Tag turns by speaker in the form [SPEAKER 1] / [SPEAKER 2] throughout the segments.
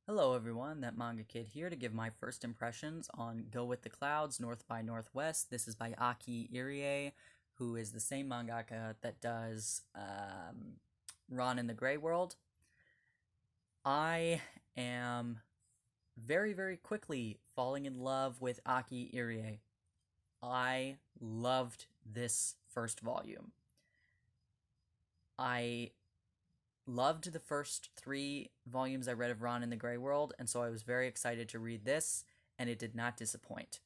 [SPEAKER 1] Hello everyone, that Manga Kid here to give my first impressions on Go With the Clouds, North by Northwest. This is by Aki Irie, who is the same mangaka that does Ron in the Grey World. I am very, very quickly falling in love with Aki Irie. I loved this first volume. I loved the first 3 volumes I read of Ron in the Grey World, and so I was very excited to read this, and it did not disappoint.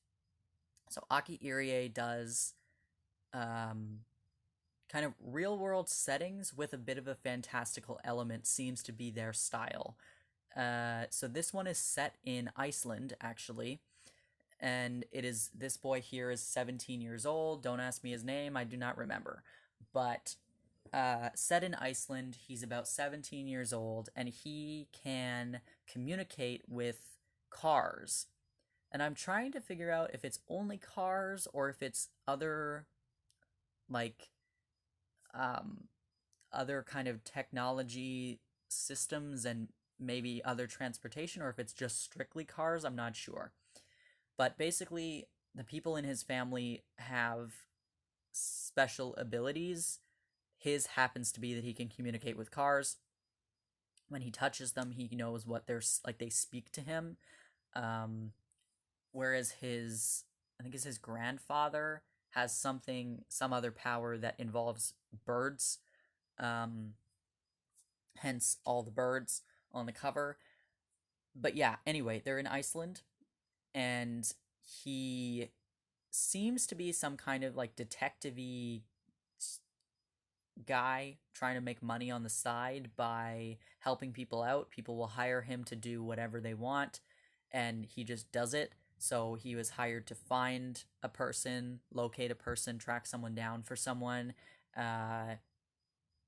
[SPEAKER 1] So Aki Irie does kind of real-world settings with a bit of a fantastical element seems to be their style. So this one is set in Iceland, actually, and this boy here is 17 years old. Don't ask me his name, I do not remember. But set in Iceland, he's about 17 years old, and he can communicate with cars. And I'm trying to figure out if it's only cars or if it's other, like, other kind of technology systems and maybe other transportation, or if it's just strictly cars. I'm not sure. But basically, the people in his family have special abilities. His happens to be that he can communicate with cars. When he touches them, he knows what they're like. They speak to him. Whereas I think it's his grandfather has some other power that involves birds. Hence all the birds on the cover. But yeah, anyway, they're in Iceland, and he seems to be some kind of like detective-y guy trying to make money on the side by helping people out. People will hire him to do whatever they want, and he just does it. So he was hired to find a person, locate a person, track someone down for someone.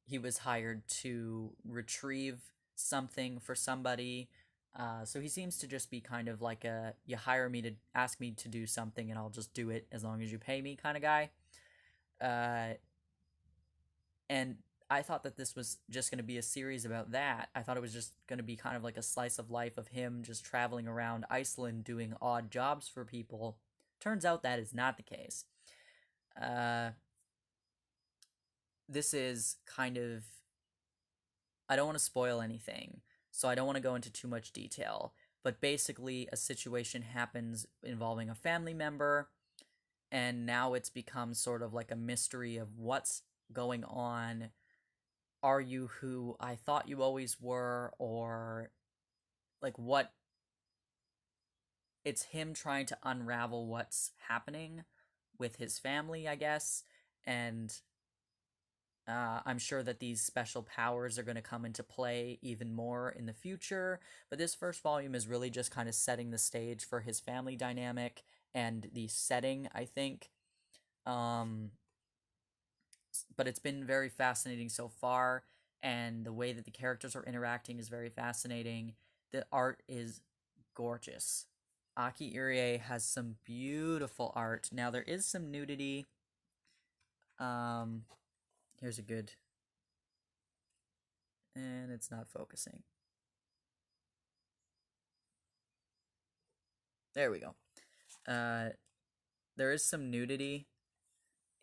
[SPEAKER 1] He was hired to retrieve something for somebody. So he seems to just be kind of like you hire me to ask me to do something and I'll just do it as long as you pay me kind of guy. And I thought that this was just going to be a series about that. I thought it was just going to be kind of like a slice of life of him just traveling around Iceland doing odd jobs for people. Turns out that is not the case. This is kind of... I don't want to spoil anything, so I don't want to go into too much detail. But basically, a situation happens involving a family member, and now it's become sort of like a mystery of what's going on. Are you who I thought you always were? Or like what? It's him trying to unravel what's happening with his family, I guess. And I'm sure that these special powers are going to come into play even more in the future. But this first volume is really just kind of setting the stage for his family dynamic and the setting, I think. But it's been very fascinating so far, and the way that the characters are interacting is very fascinating. The art is gorgeous. Aki Irie has some beautiful art. Now, there is some nudity. Here's a good... and it's not focusing. There we go. There is some nudity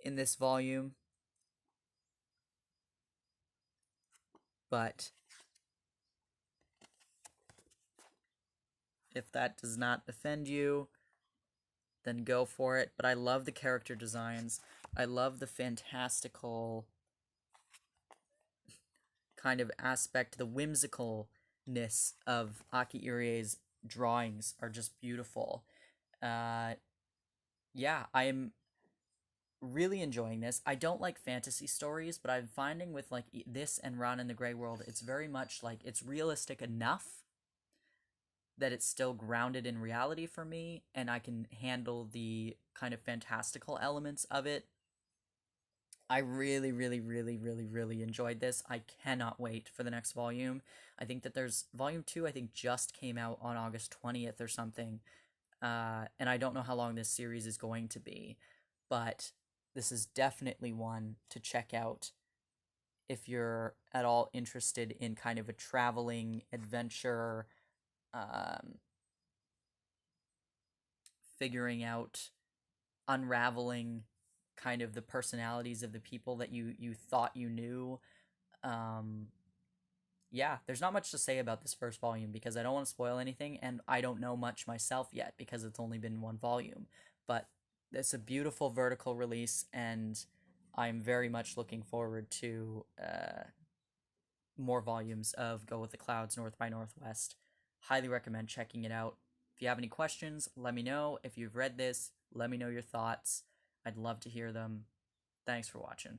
[SPEAKER 1] in this volume, but if that does not offend you, then go for it. But I love the character designs. I love the fantastical kind of aspect. The whimsicalness of Aki Irie's drawings are just beautiful. Yeah, I'm really enjoying this. I don't like fantasy stories, but I'm finding with like this and Ron in the Grey World, it's very much like it's realistic enough that it's still grounded in reality for me, and I can handle the kind of fantastical elements of it. I really, really, really, really, really enjoyed this. I cannot wait for the next volume. I think that there's volume 2, I think just came out on August 20th or something. And I don't know how long this series is going to be, but this is definitely one to check out if you're at all interested in kind of a traveling adventure um, figuring out, unraveling kind of the personalities of the people that you thought you knew. Um, yeah, there's not much to say about this first volume because I don't want to spoil anything, and I don't know much myself yet because it's only been one volume. But it's a beautiful vertical release, and I'm very much looking forward to more volumes of Go with the Clouds North by Northwest. Highly recommend checking it out. If you have any questions, let me know. If you've read this, let me know your thoughts. I'd love to hear them. Thanks for watching.